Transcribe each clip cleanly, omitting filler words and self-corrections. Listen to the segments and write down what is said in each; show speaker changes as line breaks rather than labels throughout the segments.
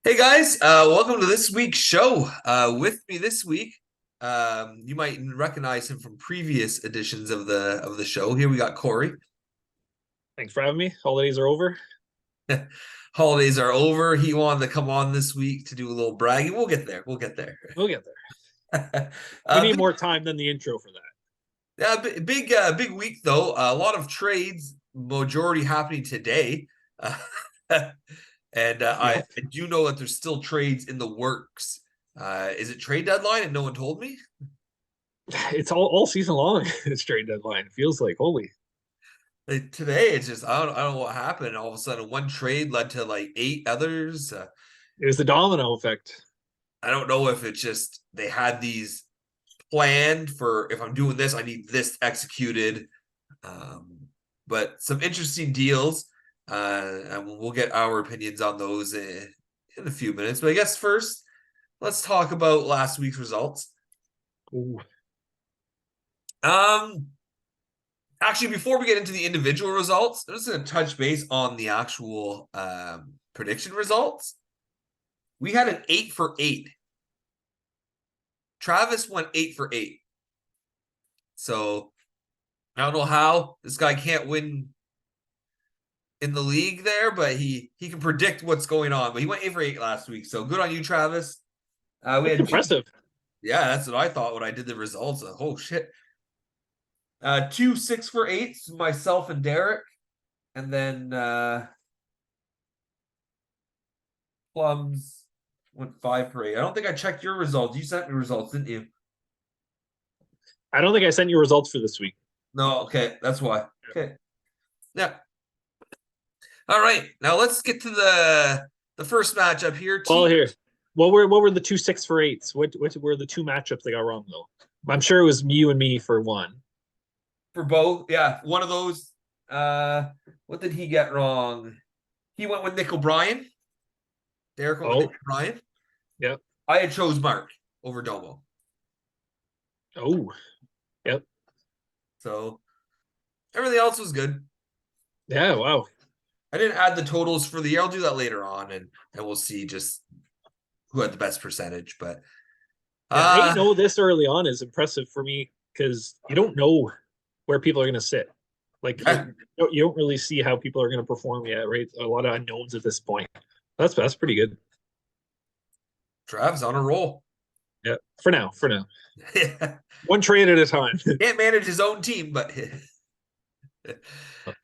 Hey guys, welcome to this week's show. With me this week, you might recognize him from previous editions of the show. Here we got Corey.
Thanks for having me. Holidays are over.
Holidays are over. He wanted to come on this week to do a little bragging. We'll get there. We'll get there.
We'll get there. We
uh,
need
big,
more time than the intro for that.
big week though. A lot of trades, majority happening today. Uh, and I
Yeah,
do know that there's still trades in the works. Is it trade deadline and no one told me?
it's all season long. It's trade deadline. It feels like holy.
Like, today, it's just I don't know what happened. All of a sudden, one trade led to like eight others.
It was the domino effect.
I don't know if it's just they had these planned for if I'm doing this, I need this executed. Um, but some interesting deals, and we'll get our opinions on those in a few minutes. But I guess first, let's talk about last week's results.
Ooh.
Um, Actually, before we get into the individual results, I'm just going to touch base on the actual prediction results. We had an 8 for 8. Travis went 8 for 8. So I don't know how this guy can't win in the league there, but he can predict what's going on. But he went 8 for 8 last week, so good on you, Travis. We
That's
had two.
impressive.
Yeah, that's what I thought when I did the results. Oh shit. Two 6 for 8s, myself and Derek, and then Plums went 5 for 8. I don't think I checked your results. You sent me results, didn't you?
I don't think I sent you results for this week.
No, okay, that's why. Okay. Yeah. All right. Now let's get to the first matchup here.
Well,
Team
here. What were the two 6 for 8s? What were the two matchups they got wrong though? I'm sure it was you and me for one.
for both. Yeah, one of those. What did he get wrong? He went with Nick O'Brien. Derek went with
Oh,
Nick O'Brien.
yep.
I had chose Mark over Domo.
Oh, yep.
So everything else was good.
Yeah, wow.
I didn't add the totals for the year. I'll do that later on, and we'll see just who had the best percentage. But
Yeah, 8
uh
0 this early on is impressive for me because you don't know where people are going to sit. Like
yeah,
you don't really see how people are going to perform yet, right? A lot of unknowns at this point. That's pretty good.
Trav's on a roll.
Yeah, for now, for now,
Yeah.
one trade at a time.
Can't manage his own team, but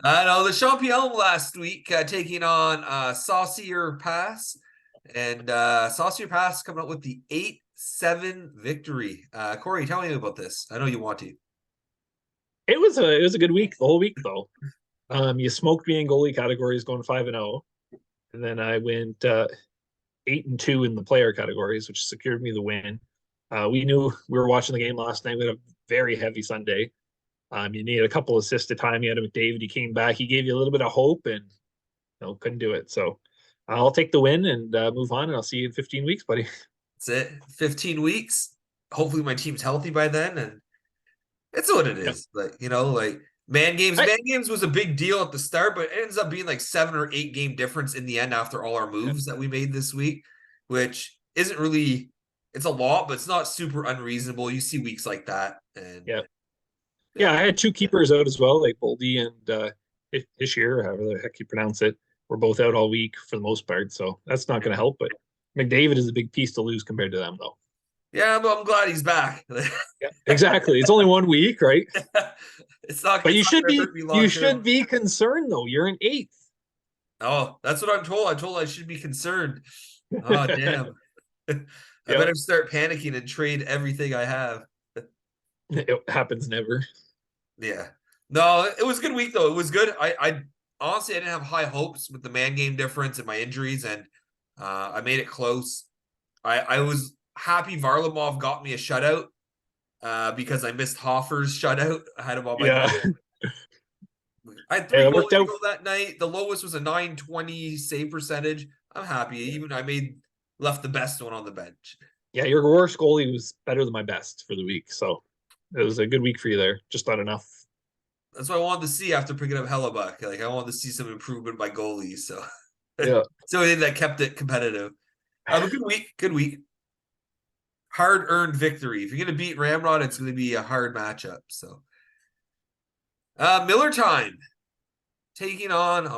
I know the Champion last week taking on Saucier Pass, and Saucier Pass coming up with the 8-7 victory. Corey, tell me about this. I know you want to.
It was a good week, the whole week though. You smoked me in goalie categories going 5-0, and then I went 8-2 in the player categories, which secured me the win. We knew we were watching the game last night. We had a very heavy Sunday. You needed a couple assists at time. You had McDavid. He came back. He gave you a little bit of hope, and couldn't do it. So I'll take the win and move on. And I'll see you in 15 weeks, buddy.
That's it. 15 weeks. Hopefully my team's healthy by then, and it's what it
Yep.
is. Like man games.
I,
Man games was a big deal at the start, but it ends up being like 7 or 8 game difference in the end after all our
yeah,
moves that we made this week, which isn't really. It's a lot, but it's not super unreasonable. You see weeks like that, and
yeah,
yeah,
yeah. I had two keepers out as well, like Boldy and Ishir, however the heck you pronounce it. We're both out all week for the most part, so that's not going to help. But McDavid is a big piece to lose compared to them, though.
yeah. But I'm glad he's back.
Yeah, exactly. It's only 1 week, right?
It's not.
But
It's
you
not
should
going to
be
hurt me
you
long
should
term.
be concerned though. You're in eighth.
Oh, that's what I'm told. I'm told I should be concerned. Oh, damn. I
Yep.
better start panicking and trade everything I have.
It happens never.
Yeah. No, it was a good week though. It was good. I honestly I didn't have high hopes with the man game difference and my injuries, and I made it close. I was happy Varlamov got me a shutout because I missed Hoffer's shutout. I had him on my
Yeah.
bench. I had three
Yeah, it worked
goalies to
out.
go that night. The lowest was a 920 save percentage. I'm happy. Even I made left the best one on the bench.
Yeah, your worst goalie was better than my best for the week. So it was a good week for you there. Just not enough.
That's what I wanted to see after picking up Hellebuck. Like I wanted to see some improvement by goalies. So
Yeah.
so that kept it competitive. Have a good week. Good week. Hard earned victory. If you're gonna beat Ramrod, it's gonna be a hard matchup. So Miller time taking on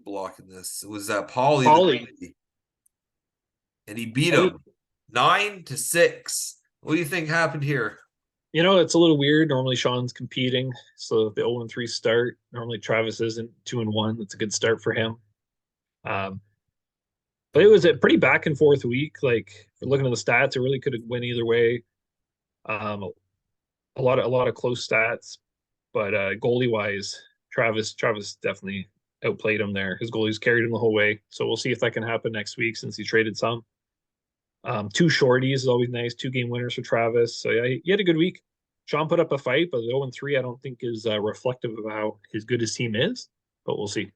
blocking this. It was Paulie
Ollie,
and he beat him 9-6. What do you think happened here?
it's a little weird. Normally Sean's competing, so the 0-3 start. Normally Travis isn't 2-1. That's a good start for him. Um, but it was a pretty back and forth week. Like, if you're looking at the stats, it really could have went either way. Um, a lot of close stats, but goalie wise, Travis definitely outplayed him there. His goalies carried him the whole way. So we'll see if that can happen next week since he traded some. Two shorties is always nice. 2-game winners for Travis. So yeah, he had a good week. Sean put up a fight, but the 0-3 I don't think is reflective of how his good his team is. But we'll see.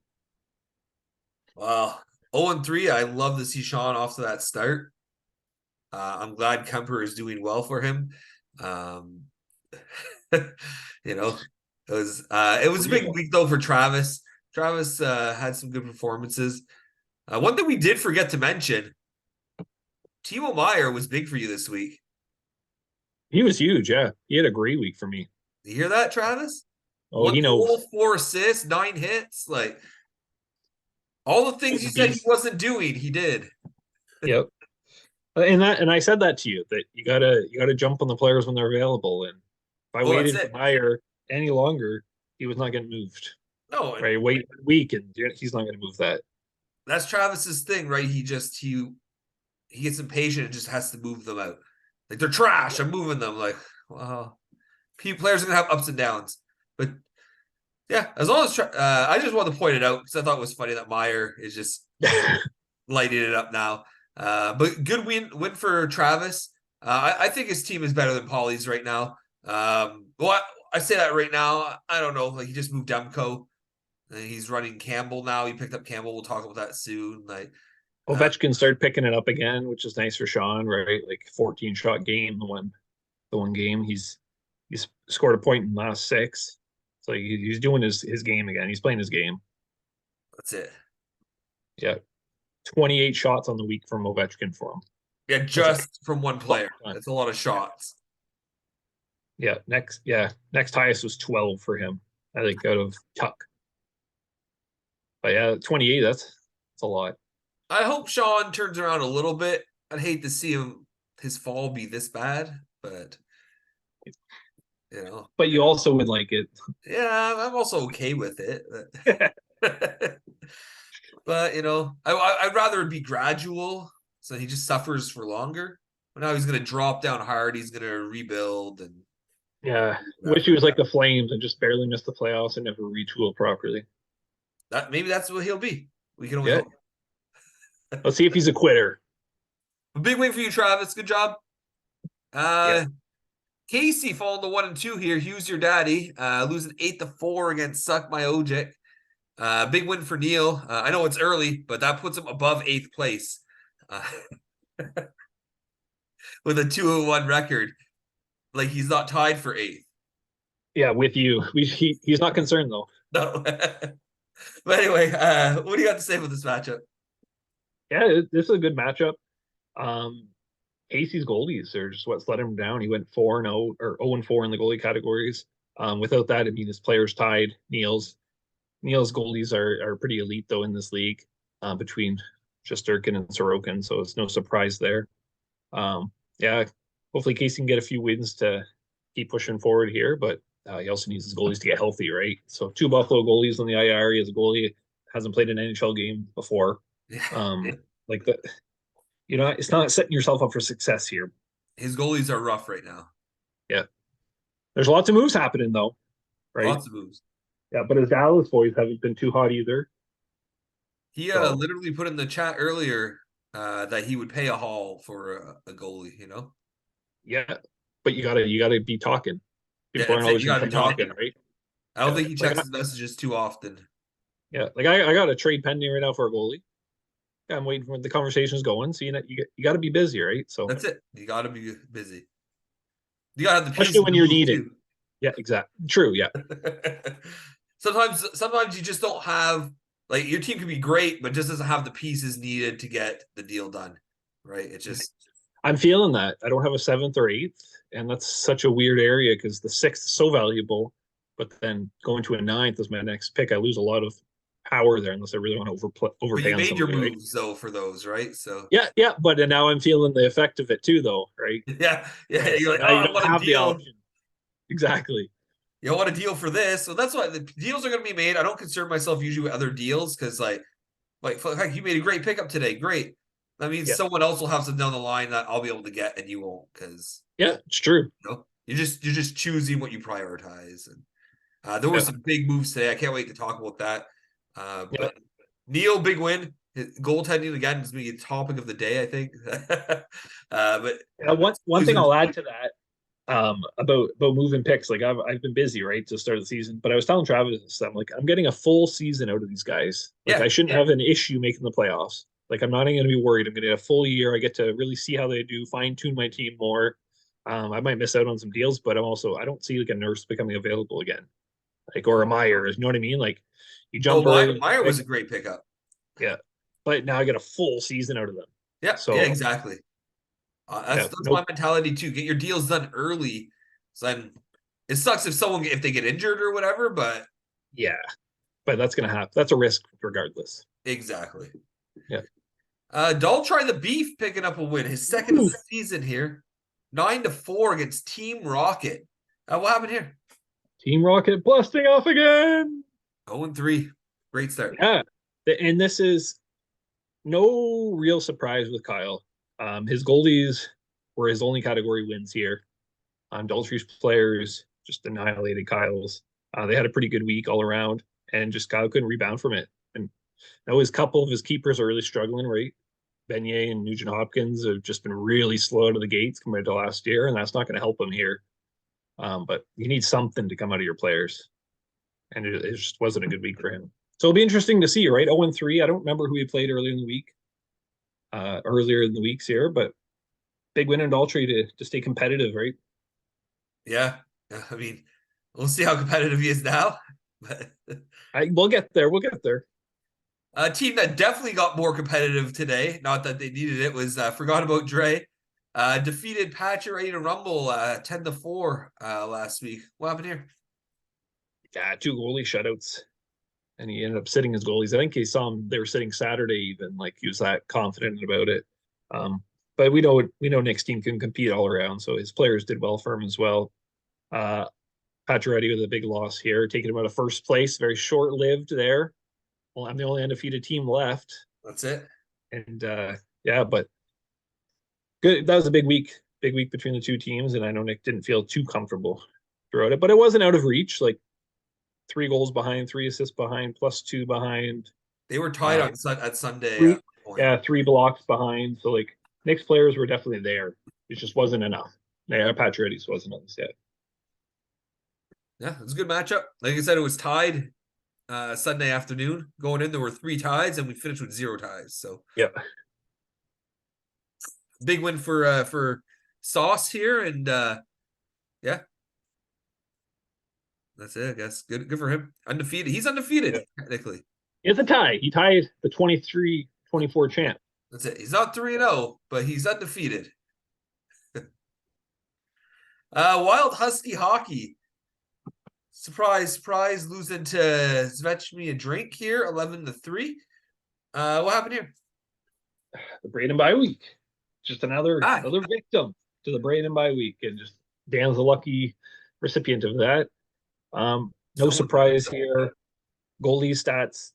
Well, 0-3. I love to see Sean off to that start. I'm glad Kemper is doing well for him. You know, it was a big week though for Travis. Travis had some good performances. One thing we did forget to mention, Timo Meyer was big for you this week.
He was huge. Yeah, he had a great week for me.
You hear that, Travis?
Oh,
One
he knows.
goal, 4 assists, 9 hits. Like all the things you said he wasn't doing, he did.
Yep. And I said that to you that you gotta jump on the players when they're available. And if I waited for Meyer any longer, he was not getting moved.
No,
right. Wait a week and he's not going to move that.
That's Travis's thing, right? He gets impatient and just has to move them out. Like they're trash. I'm moving them. Like, well, players are gonna have ups and downs, but yeah, as long as I just wanted to point it out because I thought it was funny that Meyer is just lighting it up now. But good win for Travis. I think his team is better than Paulie's right now. Well, I say that right now. I don't know. Like he just moved Demko. He's running Campbell now. He picked up Campbell. We'll talk about that soon. Like
Ovechkin started picking it up again, which is nice for Sean, right? Like 14 shot game, the one game he's scored a point in the last 6. So he's doing his game again. He's playing his game.
That's it.
Yeah. 28 shots on the week from Ovechkin for him.
Yeah, just from one player. That's a lot of shots.
Yeah, next highest was 12 for him, I think, out of Tuck. But yeah, 28, that's a lot.
I hope Sean turns around a little bit. I'd hate to see his fall be this bad, but
But you also would like it.
Yeah, I'm also okay with it. But I'd rather it be gradual, so he just suffers for longer. But now he's gonna drop down hard. He's gonna rebuild and
wish he was like the Flames and just barely missed the playoffs and never retool properly.
Maybe that's what he'll be. We can only hope.
Let's see if he's a quitter.
A big win for you, Travis. Good job. Casey falling to 1-2 here. Hughes, your daddy, losing 8-4 against Suck My Ojic. Big win for Neil. I know it's early, but that puts him above 8th place with a 2-1 record. Like he's not tied for 8th.
Yeah, with you. He's not concerned though.
No. But anyway, what do you got to say about this matchup?
Yeah, this is a good matchup. Casey's goalies are just what's let him down. He went 4-0 or 0-4 in the goalie categories. Without that, I mean, his players tied. Neil's goalies are pretty elite though in this league, between Shesterkin and Sorokin, so it's no surprise there. Hopefully Casey can get a few wins to keep pushing forward here, but he also needs his goalies to get healthy, right? So 2 Buffalo goalies on the IR. He has a goalie hasn't played an NHL game before. Like that, it's not setting yourself up for success here.
His goalies are rough right now.
Yeah. There's lots of moves happening though, right?
Lots of moves.
Yeah, but his Dallas boys haven't been too hot either.
He literally put in the chat earlier that he would pay a haul for a goalie,
Yeah, but you gotta be talking. People aren't always gonna be talking, right?
I don't think he checks his messages too often.
Yeah, like I got a trade pending right now for a goalie. Yeah, I'm waiting for the conversations going. So you got to be busy, right? So
that's it. You got to be busy. You got to have the
especially when you're needed. Too. Yeah, exactly. True. Yeah.
Sometimes you just don't have, like, your team can be great, but just doesn't have the pieces needed to get the deal done. right? It just
I'm feeling that. I don't have a seventh or eighth, and that's such a weird area because the sixth is so valuable, but then going to a ninth as my next pick, I lose a lot of power there unless I really want to
but
overpay
you
on
made your
somebody, right?
moves though for those, right? So
Yeah, yeah, but then now I'm feeling the effect of it too, though, right?
yeah, yeah. You're
So
like,
now you
oh, I
don't
want a
have the
deal.
option. Exactly.
You want a deal for this. So that's why the deals are going to be made. I don't concern myself usually with other deals because like heck, you made a great pickup today. Great. That means
Yeah,
someone else will have some down the line that I'll be able to get and you won't because
yeah, it's true.
you're just choosing what you prioritize. And there were
Yeah,
some big moves today. I can't wait to talk about that.
yeah.
But Neil, big win. Goaltending again is maybe a topic of the day, I think. But
One thing I'll add to that about moving picks. Like I've been busy, right, to start the season. But I was telling Travis, I'm like, I'm getting a full season out of these guys. Like
yeah,
I shouldn't have an issue making the playoffs. Like I'm not even going to be worried. I'm going to get a full year. I get to really see how they do, fine tune my team more. I might miss out on some deals, but I don't see like a nurse becoming available again, like or a Meyer. You know what I mean? Like you
oh,
jump early,
Meyer
right?
was a great pickup.
Yeah. But now I get a full season out of them.
Yeah, yeah,
So
exactly. That's
yeah,
that's my
nope.
mentality too. Get your deals done early. So then it sucks if they get injured or whatever, but
Yeah. But that's gonna happen. That's a risk regardless.
exactly.
Yeah.
Dull try the beef picking up a win, his second of
Ooh.
the season here, 9-4 against Team Rocket. What happened here?
Team Rocket busting off again.
0-3, great start.
Yeah. And this is no real surprise with Kyle. His goalies were his only category wins here. Daltrey's players just annihilated Kyle's. They had a pretty good week all around, and just Kyle couldn't rebound from it. And now his couple of his keepers are really struggling, right? Beignet and Nugent Hopkins have just been really slow out of the gates compared to last year, and that's not going to help him here. But you need something to come out of your players, and it just wasn't a good week for him. So it'll be interesting to see, right? 0-3. I don't remember who he played earlier in the weeks here, but big win in Daltrey to stay competitive, right?
Yeah, I mean, we'll see how competitive he is now. But
We'll get there. We'll get there.
a team that definitely got more competitive today, not that they needed it, was Forgot About Dre. Defeated Patcher Ready to Rumble 10-4 last week. What happened here?
Yeah, two goalie shutouts, and he ended up sitting his goalies. I think he saw him. They were sitting Saturday, even like he was that confident about it. But we know Nick's team can compete all around, so his players did well for him as well. Pacioretty with a big loss here, taking him out of first place. Very short lived there. Well, I'm the only undefeated team left,
That's it.
and yeah, but good. That was a big week between the two teams, and I know Nick didn't feel too comfortable throughout it, but it wasn't out of reach. Like 3 goals behind, 3 assists behind, +2 behind.
They were tied
Uh,
on at Sunday
three,
point.
yeah, 3 blocks behind. So like Nick's players were definitely there. It just wasn't enough. Yeah, Pacioretty's wasn't on the set.
Yeah, it was a good matchup. Like I said, it was tied Sunday afternoon. Going in, there were 3 ties, and we finished with 0 ties. So
Yep.
big win for Sauce here, and yeah, that's it. I guess good for him. Undefeated. He's undefeated
Yep.
technically.
It's a tie. He tied the 23-24 champ.
That's it. He's not 3-0, but he's undefeated. Wild Husky hockey. Surprise, surprise, losing to Zvechny a drink here, 11-3. What happened here?
The Braden bye week. Just another
Ah,
another victim to the Braden bye week, and just Dan's a lucky recipient of that. No
someone.
surprise here. Goalie stats,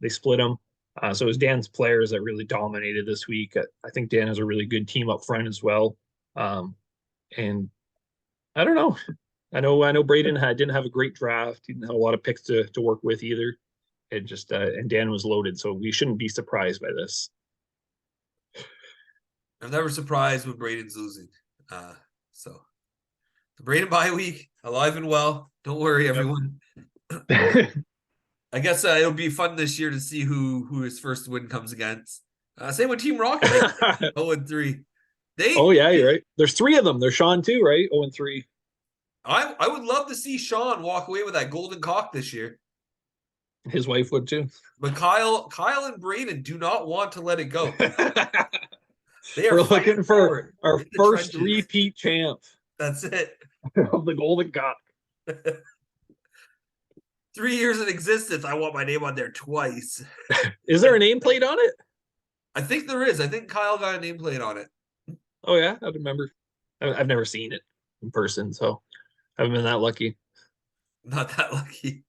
they split them. So it was Dan's players that really dominated this week. I think Dan has a really good team up front as well. And I don't know. I know Braden didn't have a great draft. He didn't have a lot of picks to work with either. And Dan was loaded, so we shouldn't be surprised by this.
I'm never surprised when Braden's losing. So the Braden bye week, alive and well. Don't worry, everyone.
Yep.
I guess it'll be fun this year to see who his first win comes against. Same with Team Rocket. 0-3.
Oh yeah, you're right. There's 3 of them. There's Sean too, right? 0-3.
I would love to see Sean walk away with that golden cock this year.
His wife would too.
But Kyle and Braden do not want to let it go. They are
We're
fighting
looking
for
for
it
our
in the
first
trenches.
repeat champ
That's it.
of the Golden Cup.
3 years in existence. I want my name on there twice.
Is there a nameplate on it?
I think there is. I think Kyle got a nameplate on it.
Oh yeah, I remember. I've never seen it in person, so I haven't been that lucky.
Not that lucky.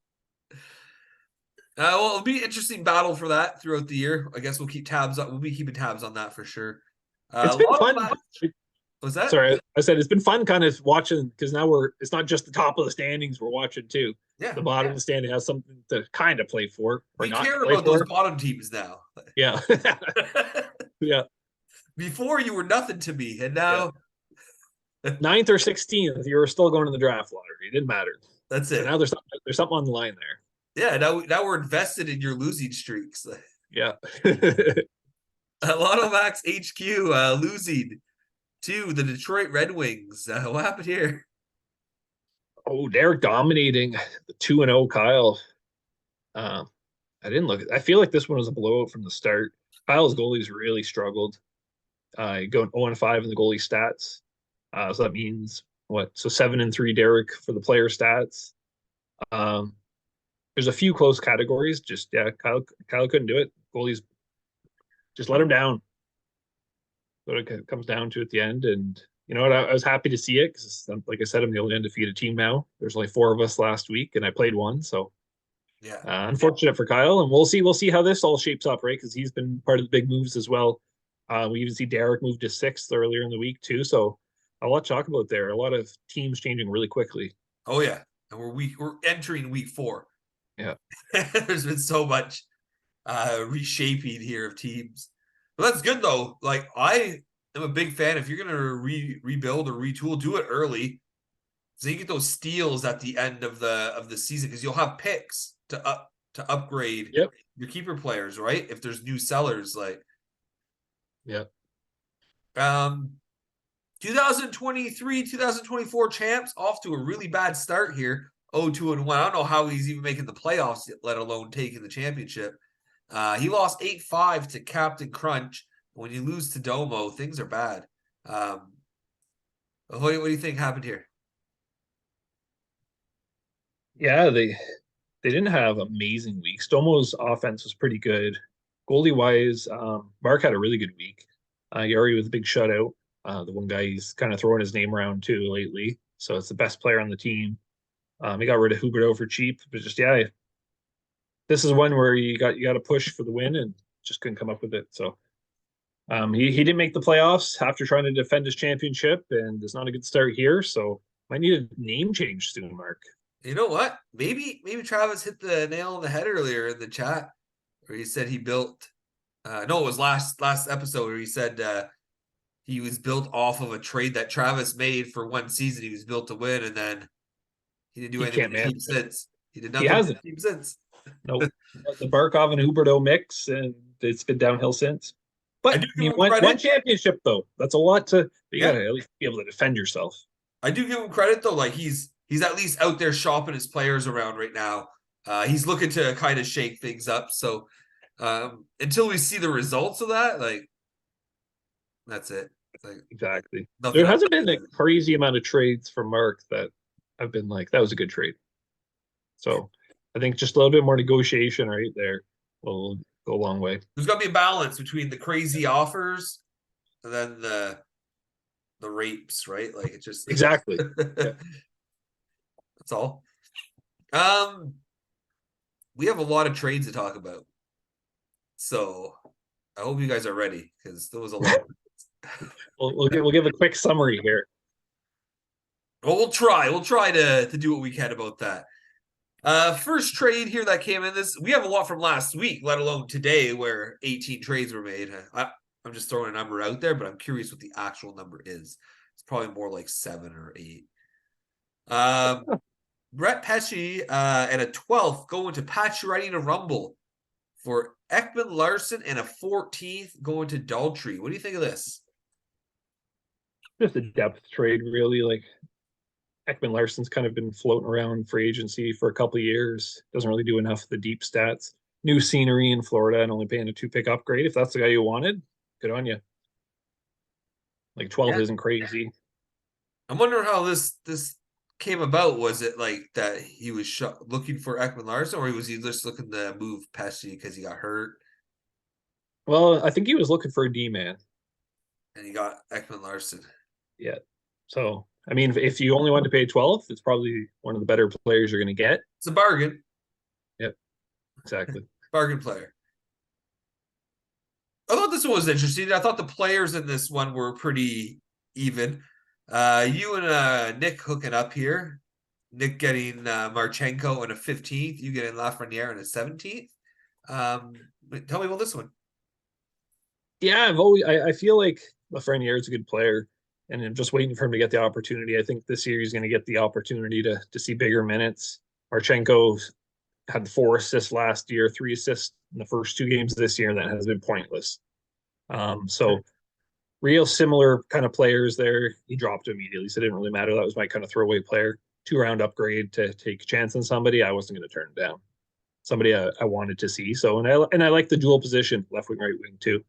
Well, it'll be an interesting battle for that throughout the year. I guess we'll keep tabs on. We'll be keeping tabs on that for sure.
It's
A
been
lot of
fun.
that. Was that?
Sorry, I said it's been fun kind of watching because now it's not just the top of the standings we're watching too.
Yeah.
The bottom of the standing has something to kind of play for or
We
not
care
play
about those
for.
bottom teams now.
Yeah. Yeah.
Before you were nothing to me, and
Yeah.
now
Ninth or 16th, you were still going to the draft lottery. It didn't matter.
that's
So
it.
now there's something on the line there.
Yeah, now we're invested in your losing streaks.
Yeah.
Lotto Max HQ losing to the Detroit Red Wings. What happened here?
Oh, they're dominating the 2-0 Kyle. I didn't look. I feel like this one was a blowout from the start. Kyle's goalies really struggled. Going 0-5 in the goalie stats. So that means what? So 7-3 Derek for the player stats. Um, there's a few close categories. Just yeah, Kyle couldn't do it. Goalies just let him down. What it comes down to at the end. And you know what? I was happy to see it because, like I said, I'm the only undefeated team now. There's only 4 of us last week, and I played one. So
Yeah.
unfortunate for Kyle, and we'll see how this all shapes up, right? Because he's been part of the big moves as well. We even see Derek move to 6th earlier in the week too. So a lot to talk about there. A lot of teams changing really quickly.
Oh yeah, and we're entering week 4.
Yeah.
There's been so much reshaping here of teams, but that's good though. Like I am a big fan. If you're gonna rebuild or retool, do it early, so you get those steals at the end of the season because you'll have picks to upgrade
Yep.
your keeper players, right? If there's new sellers, like
Yeah.
2023, 2024 champs off to a really bad start here. 0-2-1. I don't know how he's even making the playoffs, let alone taking the championship. He lost 8-5 to Captain Crunch. When you lose to Domo, things are bad. What do you think happened here?
Yeah, they didn't have amazing weeks. Domo's offense was pretty good. Goalie wise, Mark had a really good week. Yari with a big shutout. The one guy he's kind of throwing his name around too lately. So it's the best player on the team. He got rid of Huberto for cheap, but just yeah, this is one where you got to push for the win and just couldn't come up with it. So he didn't make the playoffs after trying to defend his championship, and it's not a good start here. So might need a name change soon, Mark.
You know what? Maybe Travis hit the nail on the head earlier in the chat where he said he built. No, it was last episode where he said he was built off of a trade that Travis made for one season. He was built to win, and then he didn't do
He
anything
can't
with the
manage
team
it.
since. He did
He
nothing with the
hasn't.
team since.
Nope. The Barkov and Huberto mix, and it's been downhill since.
I
But
do
I
give
mean,
him
one
credit.
championship though. That's a lot to. You
Yeah.
gotta at least be able to defend yourself.
I do give him credit though. Like he's at least out there shopping his players around right now. He's looking to kind of shake things up. So until we see the results of that, like that's it. Like,
Exactly.
nothing
There
else.
hasn't been a crazy amount of trades from Mark that I've been like, that was a good trade. So I think just a little bit more negotiation right there will go a long way.
There's got to be a balance between the crazy offers and then the rapes, right? Like it's just
Exactly. Yeah.
That's all. We have a lot of trades to talk about, so I hope you guys are ready because there was a lot.
We'll give a quick summary here.
Well, we'll try. We'll try to do what we can about that. First trade here that came in. We have a lot from last week, let alone today, where 18 trades were made. I'm just throwing a number out there, but I'm curious what the actual number is. It's probably more like 7 or 8. Brett Pesci and a 12th going to Pacioretty to Rumble for Ekman Larson and a 14th going to Daltrey. What do you think of this?
Just a depth trade, really. Like Ekman Larson's kind of been floating around free agency for a couple of years. Doesn't really do enough of the deep stats. New scenery in Florida and only paying a 2 pick upgrade. If that's the guy you wanted, good on you. Like 12
Yeah.
isn't crazy.
I'm wondering how this came about. Was it like that he was looking for Ekman Larson, or was he just looking to move Pesci because he got hurt
Well, I think he was looking for a D man.
and he got Ekman Larson?
Yeah. So, I mean, if you only want to pay 12, it's probably one of the better players you're going to get.
It's a bargain,
Yep, exactly.
bargain player. I thought this one was interesting. I thought the players in this one were pretty even. You and Nick hooking up here. Nick getting Marchenko in a 15th. You getting Lafreniere in a 17th. Tell me about this one.
Yeah, I feel like Lafreniere is a good player, and I'm just waiting for him to get the opportunity. I think this year he's going to get the opportunity to see bigger minutes. Marchenko had 4 assists last year, 3 assists in the first 2 games this year, and that has been pointless. So real similar kind of players there. He dropped immediately, so it didn't really matter. That was my kind of throwaway player. 2 round upgrade to take a chance on somebody. I wasn't going to turn it down. Somebody I wanted to see. So and I like the dual position, left wing, right wing too.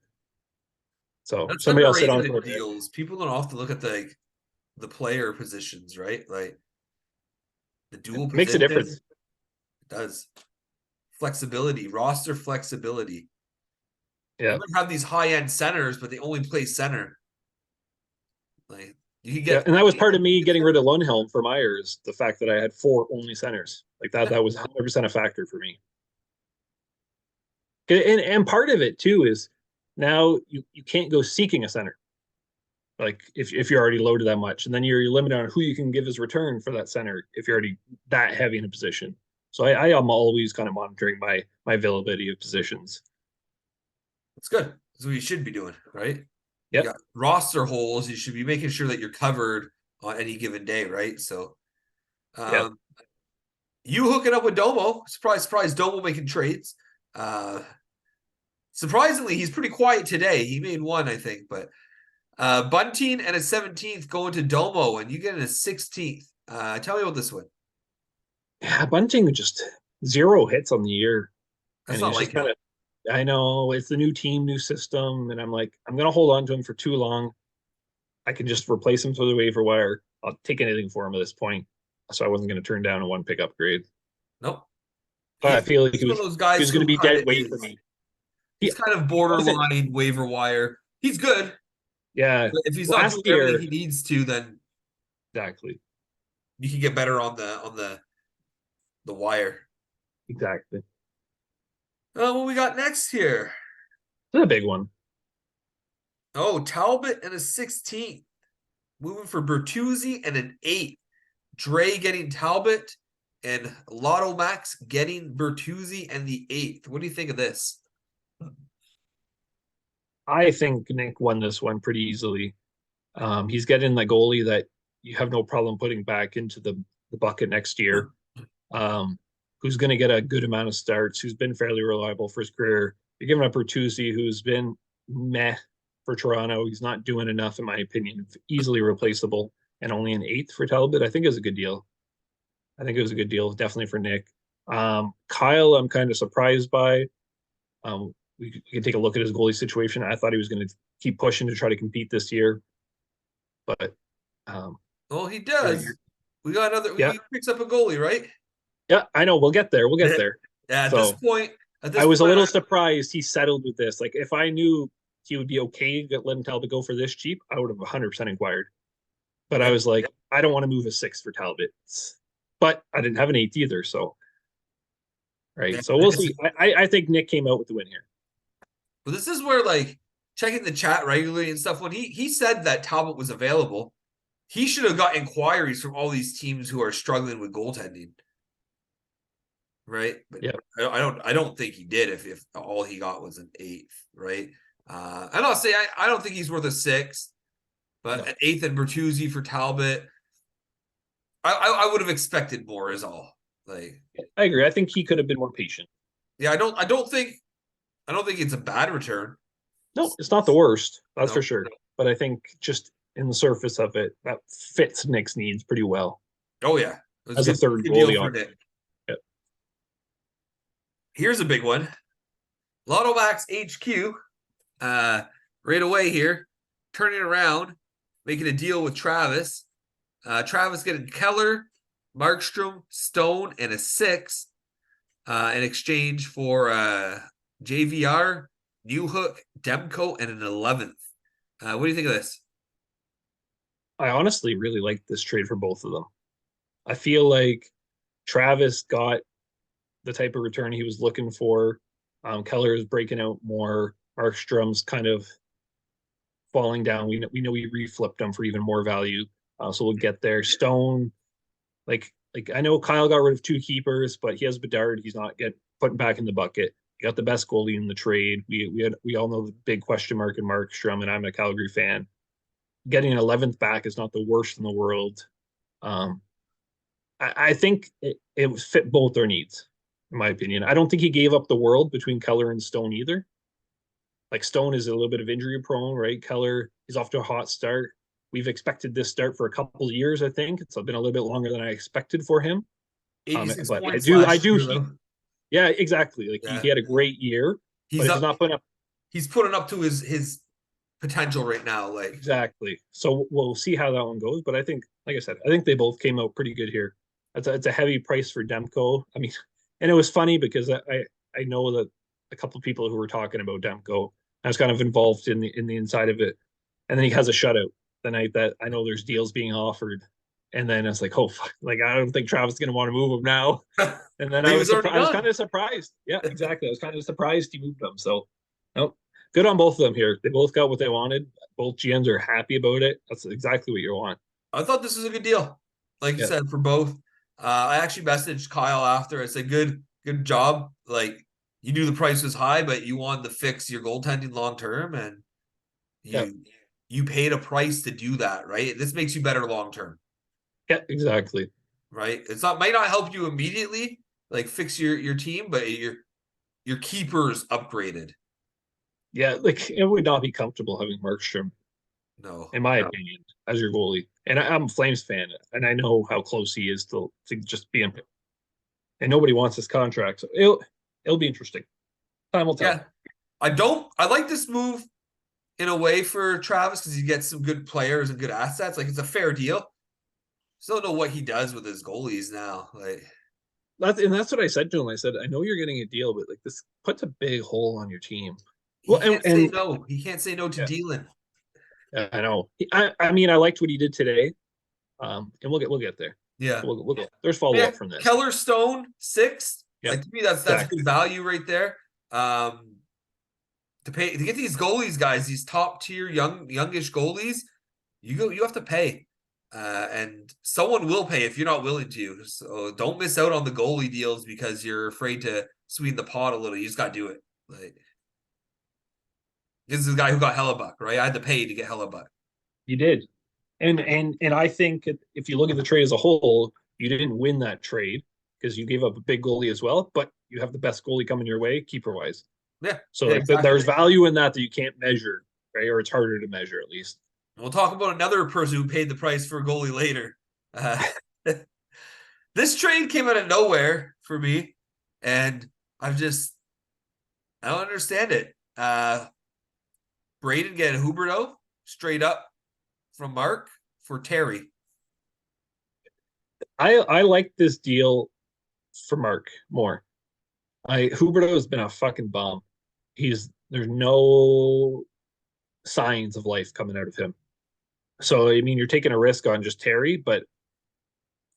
So
That's
somebody else sit on
underrated in
for a bit.
deals. People don't often look at the player positions, right? Like the dual
It makes a
position.
difference.
It does. Flexibility, roster flexibility. You
Yeah.
might have these high end centers, but they only play center. Like you can
Yeah.
get
And that was part of me getting rid of Lundhelm for Myers, the fact that I had 4 only centers. Like that was 100% a factor for me. And part of it too is now you can't go seeking a center. Like if you're already loaded that much, and then you're limited on who you can give as return for that center if you're already that heavy in a position. So I am always kind of monitoring my availability of positions.
it's good. That's what you should be doing, right? You
Yep.
got roster holes. You should be making sure that you're covered on any given day, right? So
Yep.
um you hooking up with Domo. Surprise, Domo making trades. Surprisingly, he's pretty quiet today. He made one, I think, but Bunting and a 17th going to Domo, and you get a 16th. Tell me about this one.
Yeah, Bunting just 0 hits on the year,
That's
and
not
he's just
like him.
kind of. I know it's the new team, new system, and I'm like, I'm gonna hold on to him for too long. I can just replace him through the waiver wire. I'll take anything for him at this point. So I wasn't gonna turn down a 1 pick upgrade.
Nope.
But I feel like
He's one of those
he
guys
was gonna
who
be
kind
dead
of
weight for
is.
me.
He's
He
kind of
he wasn't.
borderline waiver wire. He's good.
Yeah,
But if he's not
last
doing everything
year
he needs to, then
exactly,
you can get better on the wire.
exactly.
What we got next here?
It's a big one.
Oh, Talbot and a 16th. Moving for Bertuzzi and an 8. Dre getting Talbot and Lotto Max getting Bertuzzi and the 8th. What do you think of this?
I think Nick won this one pretty easily. He's getting the goalie that you have no problem putting back into the bucket next year. Who's going to get a good amount of starts, who's been fairly reliable for his career. You're giving up Bertuzzi, who's been meh for Toronto. He's not doing enough, in my opinion. Easily replaceable, and only an 8th for Talbot. I think is a good deal. I think it was a good deal, definitely for Nick. Kyle, I'm kind of surprised by. We can take a look at his goalie situation. I thought he was going to keep pushing to try to compete this year, but
Well, he
you're,
does.
you're,
We got another.
yeah,
He picks up a goalie, right?
yeah. I know. We'll get there. We'll get
Yeah.
there.
At this
So
point, at
I
this
was a
point,
little surprised he settled with this. Like if I knew he would be okay to let him Talbot go for this cheap, I would have 100% inquired. But I
yeah,
was like, I don't want to move a 6 for Talbot, but I didn't have an 8th either. So
yeah.
right. So we'll see. I think Nick came out with the win here.
But this is where like checking the chat regularly and stuff. When he said that Talbot was available, he should have got inquiries from all these teams who are struggling with goaltending, right? But
Yeah.
I don't think he did. If all he got was an 8th, right? I'm not saying I don't think he's worth a 6th, but
No,
an 8th and Bertuzzi for Talbot, I would have expected more. Is all. Like,
I agree. I think he could have been more patient.
yeah, I don't think it's a bad return.
No, it's not the worst. That's for
No,
sure. But I think just in the surface of it, that fits Nick's needs pretty well.
Oh yeah, it was
as a third
good deal
goalie
for
on.
Nick.
Yeah.
Here's a big one. Lotto Max HQ, right away here, turning around, making a deal with Travis. Travis getting Keller, Markstrom, Stone, and a 6 in exchange for JVR, Newhook, Demko, and an 11th. What do you think of this?
I honestly really like this trade for both of them. I feel like Travis got the type of return he was looking for. Keller is breaking out more. Markstrom's kind of falling down. We know we reflipped him for even more value, so we'll get there. Stone, like I know Kyle got rid of 2 keepers, but he has Bedard. He's not get putting back in the bucket. He got the best goalie in the trade. We all know the big question mark in Markstrom, and I'm a Calgary fan. Getting an 11th back is not the worst in the world. Um, I think it fit both their needs, in my opinion. I don't think he gave up the world between Keller and Stone either. Like Stone is a little bit of injury prone, right? Keller is off to a hot start. We've expected this start for a couple of years, I think. It's been a little bit longer than I expected for him.
86
But
points last year,
he,
though.
yeah, exactly. Like he
Yeah,
had a great year, but
he's
if he's
up.
not putting up
He's putting up to his potential right now. Like,
exactly, so we'll see how that one goes. But I think, like I said, I think they both came out pretty good here. It's a heavy price for Demko. I mean, and it was funny because I know that a couple of people who were talking about Demko. I was kind of involved in the inside of it, and then he has a shutout the night that I know there's deals being offered, and then it's like, oh fuck, like I don't think Travis is gonna want to move him now. And then
he was already
I was
done.
kind of surprised. Yeah, exactly. I was kind of surprised he moved them. So, no, good on both of them here. They both got what they wanted. Both GMs are happy about it. That's exactly what you want.
I thought this was a good deal. Like you
Yeah,
said, for both. I actually messaged Kyle after. I said, good job. Like you knew the price was high, but you wanted to fix your goaltending long term, and
yeah,
you paid a price to do that, right? This makes you better long term,
yeah, exactly.
right? It's not might not help you immediately, like fix your team, but your keeper's upgraded.
Yeah, like it would not be comfortable having Markstrom,
No.
in my opinion, as your goalie. And I'm a Flames fan, and I know how close he is to just being. And nobody wants his contract, so it'll be interesting. Time will tell.
Yeah. I like this move in a way for Travis because he gets some good players and good assets. Like it's a fair deal. Still don't know what he does with his goalies now. Like
That's what I said to him. I said, I know you're getting a deal, but like this puts a big hole on your team.
he
Well,
can't say no. He can't say no to
yeah,
dealing.
I know. I mean, I liked what he did today. And we'll get there.
Yeah.
We'll go. There's follow
Yeah.
up from this.
Keller Stone, 6.
Yep,
Like to me, that's
exactly.
good value right there. To get these goalies, guys, these top tier youngish goalies, you have to pay. And someone will pay if you're not willing to. So don't miss out on the goalie deals because you're afraid to sweeten the pot a little. You just gotta do it. Like this is the guy who got Hellebuck, right? I had to pay to get Hellebuck.
You did, and I think if you look at the trade as a whole, you didn't win that trade because you gave up a big goalie as well, but you have the best goalie coming your way, keeper wise.
Yeah,
So
yeah,
like
exactly.
there's value in that you can't measure, right? Or it's harder to measure at least.
We'll talk about another person who paid the price for a goalie later. Uh, this trade came out of nowhere for me, and I don't understand it. Braden getting Huberto straight up from Mark for Terry.
I like this deal for Mark more. I Huberto has been a fucking bum. There's no signs of life coming out of him. So I mean, you're taking a risk on just Terry, but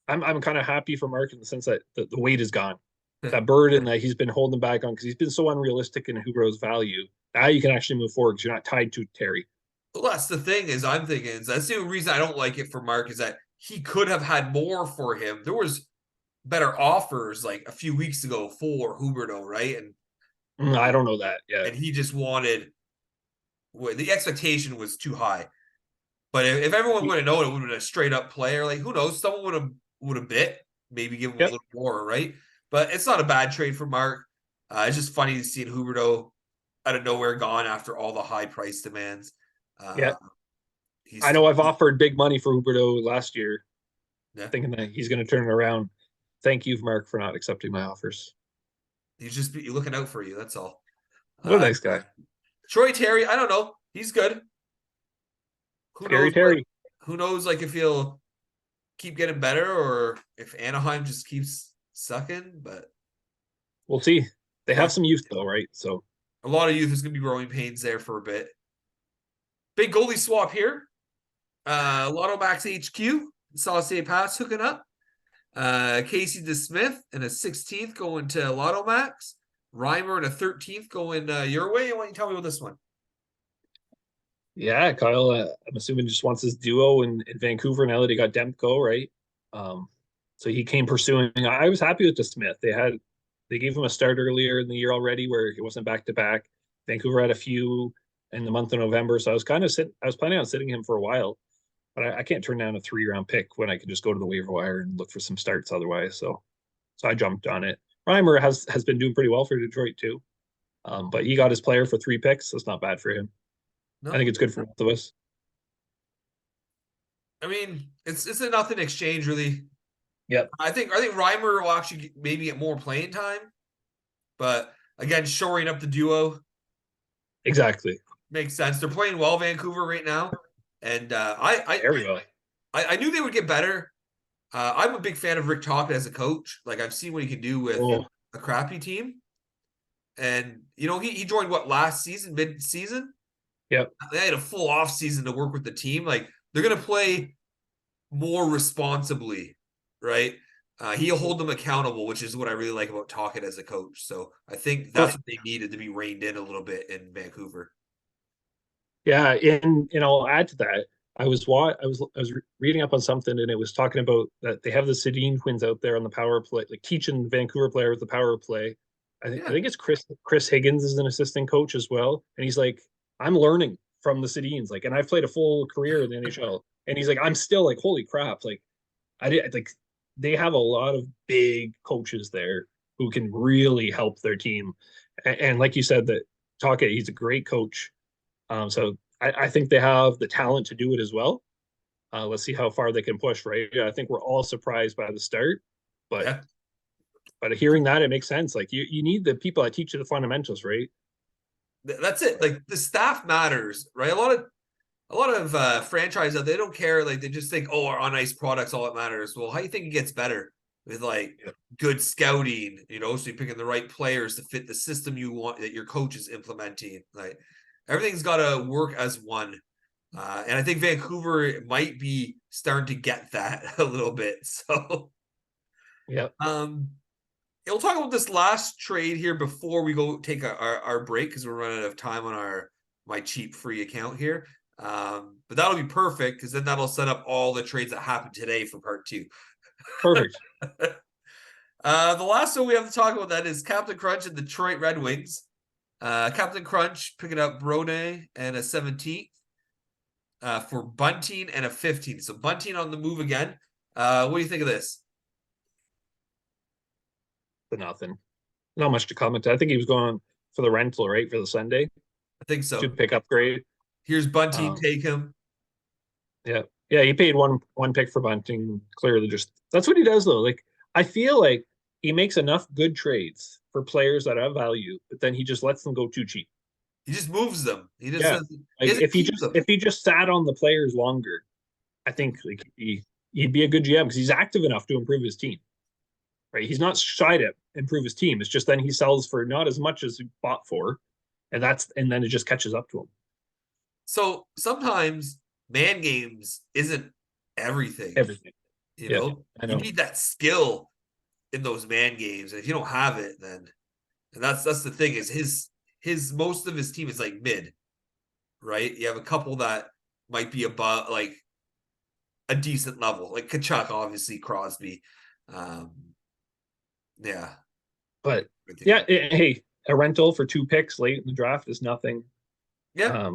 I'm kind of happy for Mark in the sense that the weight is gone. That burden that he's been holding back on because he's been so unrealistic in Huberto's value. Now you can actually move forward because you're not tied to Terry.
Well, that's the thing is I'm thinking is that's the only reason I don't like it for Mark is that he could have had more for him. There was better offers like a few weeks ago for Huberto, right?
I don't know that. Yeah,
And he just wanted the expectation was too high. But if everyone would have known it would have been a straight up player, like who knows, someone would have bit, maybe give him a
yep,
little more, right? But it's not a bad trade for Mark. It's just funny to see Huberto out of nowhere gone after all the high price demands.
yeah.
Uh,
I
he's
know I've offered big money for Huberto last year,
Yeah.
thinking that he's going to turn it around. Thank you, Mark, for not accepting my offers.
He's just looking out for you. That's all.
What a
Uh,
nice guy.
Troy Terry, I don't know. He's good. Who
Terry
knows what?
Terry.
Who knows? Like if he'll keep getting better or if Anaheim just keeps sucking. But
We'll see. They
yeah,
have some youth though, right? So
a lot of youth is going to be growing pains there for a bit. Big goalie swap here. Lotto Max HQ. Saw St. Pass hooking up. Casey DeSmith and a 16th going to Lotto Max. Reimer and a 13th going your way. Why don't you tell me about this one?
yeah, Kyle, I'm assuming just wants his duo in Vancouver now that he got Demko, right? Um, so he came pursuing. I was happy with the Smith. They gave him a start earlier in the year already where he wasn't back to back. Vancouver had a few in the month of November, so I was planning on sitting him for a while, but I can't turn down a 3 round pick when I can just go to the waiver wire and look for some starts otherwise. So I jumped on it. Reimer has been doing pretty well for Detroit too, but he got his player for 3 picks, so it's not bad for him. I
No,
think it's good for both of us.
I mean it's a nothing exchange really.
Yep.
I think Reimer will actually maybe get more playing time, but again, shoring up the duo
Exactly.
makes sense. They're playing well, Vancouver right now, and
Very well.
I knew they would get better. I'm a big fan of Rick Tocchet as a coach. Like I've seen what he can do with
Oh,
a crappy team, and he joined what last season, mid season.
yep.
They had a full off season to work with the team. Like they're gonna play more responsibly, right? He'll hold them accountable, which is what I really like about Tocchet as a coach. So I think
Well,
that's what they needed to be reined in a little bit in Vancouver.
yeah, and I'll add to that. I was reading up on something and it was talking about that they have the Sedin twins out there on the power play, like teaching the Vancouver players the power play. I
Yeah,
think it's Chris Higgins is an assistant coach as well, and he's like, I'm learning from the Sedins, like, and I've played a full career in the NHL, and he's like, I'm still like, holy crap, like I did like they have a lot of big coaches there who can really help their team, and like you said, that Taka, he's a great coach. So I think they have the talent to do it as well. Let's see how far they can push. Right? I think we're all surprised by the start, but
yeah.
hearing that it makes sense. Like you need the people that teach you the fundamentals, right?
That's it. Like the staff matters, right? A lot of franchises they don't care. Like they just think, oh, our on ice products all that matters. Well, how do you think it gets better with like
Yeah.
good scouting? So you're picking the right players to fit the system you want that your coach is implementing. Like everything's got to work as one. And I think Vancouver might be starting to get that a little bit. So,
Yeah.
um, we'll talk about this last trade here before we go take our break because we're running out of time on my cheap free account here. But that'll be perfect because then that'll set up all the trades that happened today for part two.
Perfect.
The last one we have to talk about that is Captain Crunch and Detroit Red Wings. Captain Crunch picking up Brode and a 17th for Bunting and a 15th. So Bunting on the move again. What do you think of this?
But nothing. Not much to comment. I think he was going for the rental, right, for the Sunday.
I think so.
Should pick upgrade.
Here's Bunting,
Um,
take him.
yeah, yeah. He paid one pick for Bunting. Clearly, just that's what he does though. Like I feel like he makes enough good trades for players that have value, but then he just lets them go too cheap.
He just moves them. He just
Yeah,
doesn't. He
like
doesn't keep them.
if he just sat on the players longer, I think like he'd be a good GM because he's active enough to improve his team. Right, he's not shy to improve his team. It's just then he sells for not as much as he bought for, and then it just catches up to him.
So sometimes man games isn't everything.
Everything.
You
Yeah,
know,
I
you
know.
need that skill in those man games. And if you don't have it, then and that's the thing is his most of his team is like mid, right? You have a couple that might be above like a decent level, like Kachuk, obviously Crosby. Um, yeah,
But yeah, hey, a rental for 2 picks late in the draft is nothing.
yeah.
Um,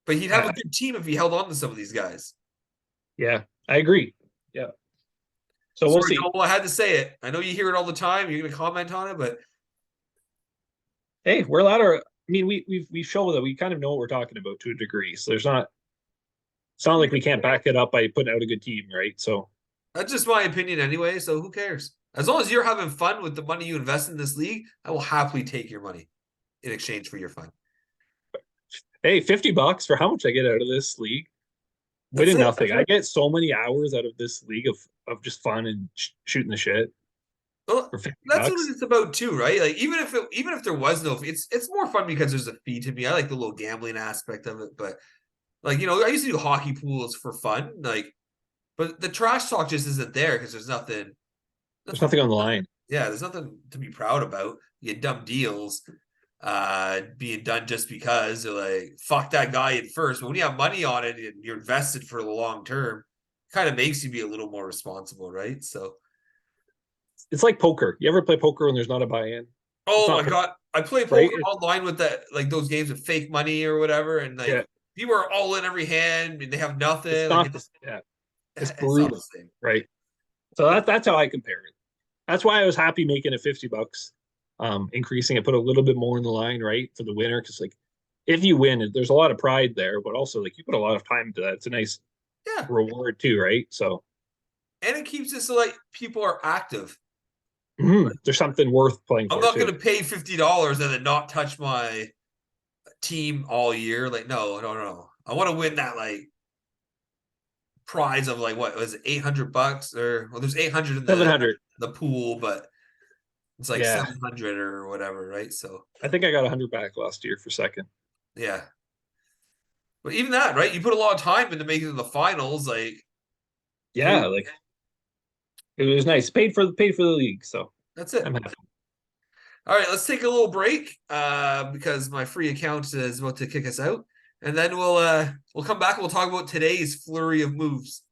But he'd have a
I,
good team if he held on to some of these guys.
yeah, I agree. Yeah, so we'll
Sorry,
see.
Joel, I had to say it. I know you hear it all the time. You're going to comment on it, but
Hey, we're allowed to. I mean, we show that we kind of know what we're talking about to a degree. So there's not. It's not like we can't back it up by putting out a good team, right? So
That's just my opinion anyway, so who cares? As long as you're having fun with the money you invest in this league, I will happily take your money in exchange for your fun.
Hey, $50 for how much I get out of this league?
That's
Winning
it.
nothing. I get so many hours out of this league of just fun and shooting the shit
Well,
for 50
that's what
bucks.
it's about too, right? Like even if there was no fee, it's more fun because there's a fee to me. I like the little gambling aspect of it, but like I used to do hockey pools for fun, like, but the trash talk just isn't there because there's nothing,
There's
nothing.
nothing on the line.
Yeah, there's nothing to be proud about. You get dumb deals being done just because they're like, fuck that guy in first. But when you have money on it and you're invested for the long term, it kind of makes you be a little more responsible, right? So
It's like poker. You ever play poker when there's not a buy-in? It's
oh
not
my
fair,
god. I play
right?
poker online with that like those games of fake money or whatever, and like
Yeah,
people are all in every hand and they have nothing.
it's
Like
not the yeah, it's
it's not the
brutal,
same.
right? So that's how I compare it. That's why I was happy making it $50, increasing it, put a little bit more in the line, right, for the winner. Because like, if you win, there's a lot of pride there, but also like you put a lot of time to that. It's a nice
Yeah.
reward too, right? So
And it keeps it so like people are active.
there's something worth playing
I'm
for
not
too.
gonna pay $50 and then not touch my team all year. Like, no, no, no. I want to win that like prize of like what was it, $800 or well, there's 800 in
700.
the pool, but it's like
Yeah,
700 or whatever, right? So
I think I got 100 back last year for second.
yeah, but even that, right? You put a lot of time into making the finals. Like,
Yeah, like it was nice. Paid for the league, so
that's it.
I'm happy.
All right, let's take a little break because my free account is about to kick us out, and then we'll come back and we'll talk about today's flurry of moves.